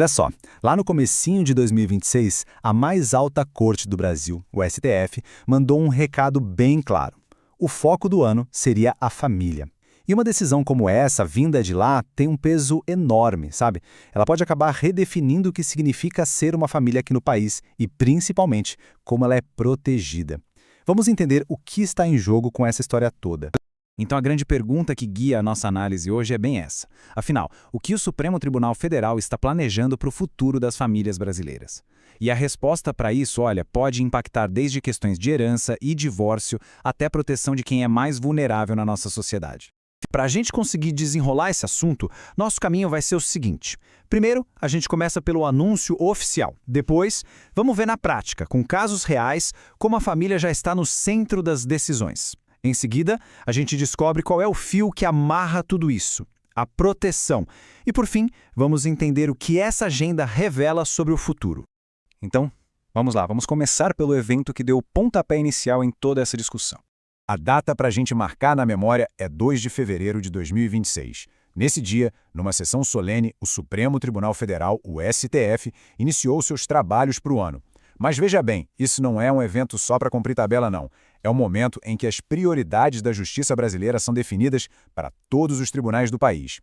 Olha só, lá no comecinho de 2026, a mais alta corte do Brasil, o STF, mandou um recado bem claro. O foco do ano seria a família. E uma decisão como essa, vinda de lá, tem um peso enorme, sabe? Ela pode acabar redefinindo o que significa ser uma família aqui no país e, principalmente, como ela é protegida. Vamos entender o que está em jogo com essa história toda. Então a grande pergunta que guia a nossa análise hoje é bem essa. Afinal, o que o Supremo Tribunal Federal está planejando para o futuro das famílias brasileiras? E a resposta para isso, olha, pode impactar desde questões de herança e divórcio até a proteção de quem é mais vulnerável na nossa sociedade. Para a gente conseguir desenrolar esse assunto, nosso caminho vai ser o seguinte. Primeiro, a gente começa pelo anúncio oficial. Depois, vamos ver na prática, com casos reais, como a família já está no centro das decisões. Em seguida, a gente descobre qual é o fio que amarra tudo isso, a proteção. E por fim, vamos entender o que essa agenda revela sobre o futuro. Então, vamos lá, vamos começar pelo evento que deu o pontapé inicial em toda essa discussão. A data para a gente marcar na memória é 2 de fevereiro de 2026. Nesse dia, numa sessão solene, o Supremo Tribunal Federal, o STF, iniciou seus trabalhos para o ano. Mas veja bem, isso não é um evento só para cumprir tabela, não. É um momento em que as prioridades da justiça brasileira são definidas para todos os tribunais do país.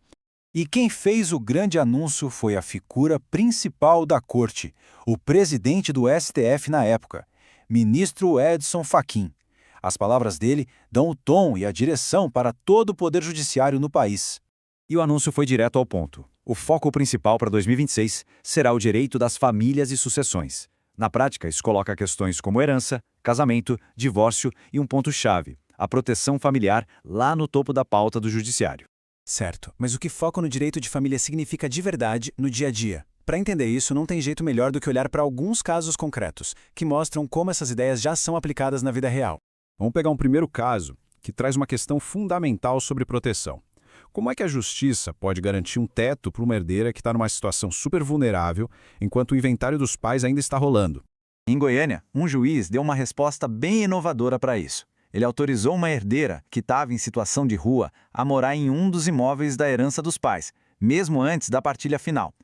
E quem fez o grande anúncio foi a figura principal da corte, o presidente do STF na época, ministro Edson Fachin. As palavras dele dão o tom e a direção para todo o poder judiciário no país. E o anúncio foi direto ao ponto. O foco principal para 2026 será o direito das famílias e sucessões. Na prática, isso coloca questões como herança, casamento, divórcio e um ponto-chave, a proteção familiar, lá no topo da pauta do judiciário. Certo, mas o que foco no direito de família significa de verdade no dia a dia? Para entender isso, não tem jeito melhor do que olhar para alguns casos concretos, que mostram como essas ideias já são aplicadas na vida real. Vamos pegar um primeiro caso, que traz uma questão fundamental sobre proteção. Como é que a justiça pode garantir um teto para uma herdeira que está numa situação super vulnerável, enquanto o inventário dos pais ainda está rolando? Em Goiânia, um juiz deu uma resposta bem inovadora para isso. Ele autorizou uma herdeira, que estava em situação de rua, a morar em um dos imóveis da herança dos pais, mesmo antes da partilha final.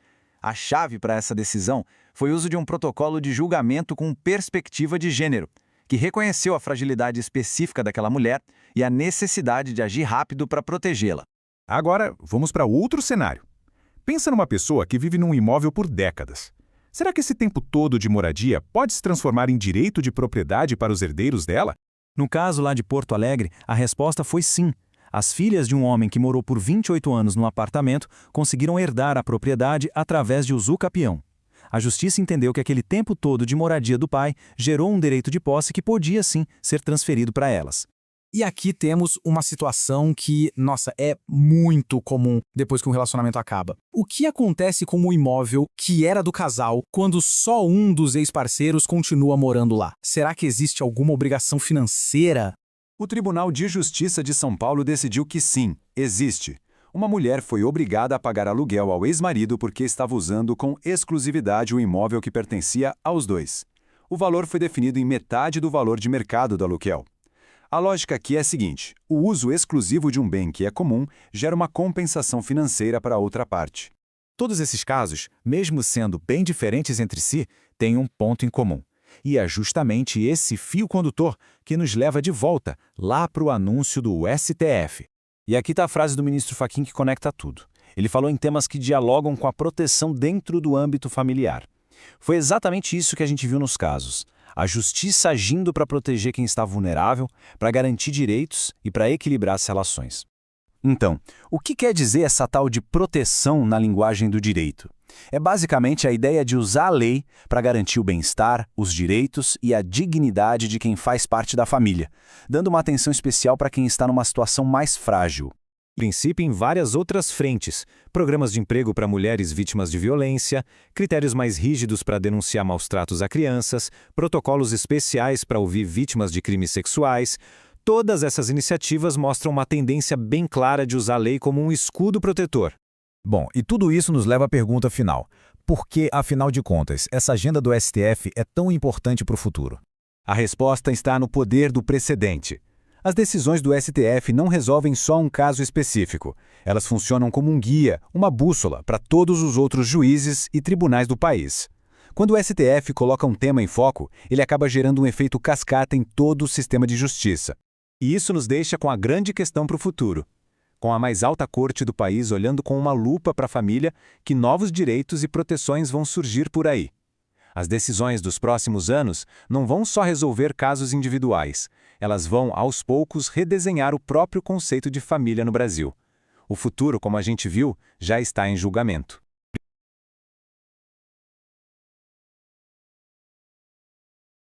A chave para essa decisão foi o uso de um protocolo de julgamento com perspectiva de gênero, que reconheceu a fragilidade específica daquela mulher e a necessidade de agir rápido para protegê-la. Agora, vamos para outro cenário. Pensa numa pessoa que vive num imóvel por décadas. Será que esse tempo todo de moradia pode se transformar em direito de propriedade para os herdeiros dela? No caso lá de Porto Alegre, a resposta foi sim. As filhas de um homem que morou por 28 anos no apartamento conseguiram herdar a propriedade através de usucapião. A justiça entendeu que aquele tempo todo de moradia do pai gerou um direito de posse que podia, sim, ser transferido para elas. E aqui temos uma situação que, nossa, é muito comum depois que um relacionamento acaba. O que acontece com o imóvel que era do casal quando só um dos ex-parceiros continua morando lá? Será que existe alguma obrigação financeira? O Tribunal de Justiça de São Paulo decidiu que sim, existe. Uma mulher foi obrigada a pagar aluguel ao ex-marido porque estava usando com exclusividade o imóvel que pertencia aos dois. O valor foi definido em metade do valor de mercado do aluguel. A lógica aqui é a seguinte: o uso exclusivo de um bem que é comum gera uma compensação financeira para a outra parte. Todos esses casos, mesmo sendo bem diferentes entre si, têm um ponto em comum. E é justamente esse fio condutor que nos leva de volta lá para o anúncio do STF. E aqui está a frase do ministro Fachin que conecta tudo. Ele falou em temas que dialogam com a proteção dentro do âmbito familiar. Foi exatamente isso que a gente viu nos casos. A justiça agindo para proteger quem está vulnerável, para garantir direitos e para equilibrar as relações. Então, o que quer dizer essa tal de proteção na linguagem do direito? É basicamente a ideia de usar a lei para garantir o bem-estar, os direitos e a dignidade de quem faz parte da família, dando uma atenção especial para quem está numa situação mais frágil. Princípio em várias outras frentes, programas de emprego para mulheres vítimas de violência, critérios mais rígidos para denunciar maus-tratos a crianças, protocolos especiais para ouvir vítimas de crimes sexuais. Todas essas iniciativas mostram uma tendência bem clara de usar a lei como um escudo protetor. Bom, e tudo isso nos leva à pergunta final. Por que, afinal de contas, essa agenda do STF é tão importante para o futuro? A resposta está no poder do precedente. As decisões do STF não resolvem só um caso específico. Elas funcionam como um guia, uma bússola para todos os outros juízes e tribunais do país. Quando o STF coloca um tema em foco, ele acaba gerando um efeito cascata em todo o sistema de justiça. E isso nos deixa com a grande questão para o futuro. Com a mais alta corte do país olhando com uma lupa para a família, que novos direitos e proteções vão surgir por aí. As decisões dos próximos anos não vão só resolver casos individuais, elas vão, aos poucos, redesenhar o próprio conceito de família no Brasil. O futuro, como a gente viu, já está em julgamento.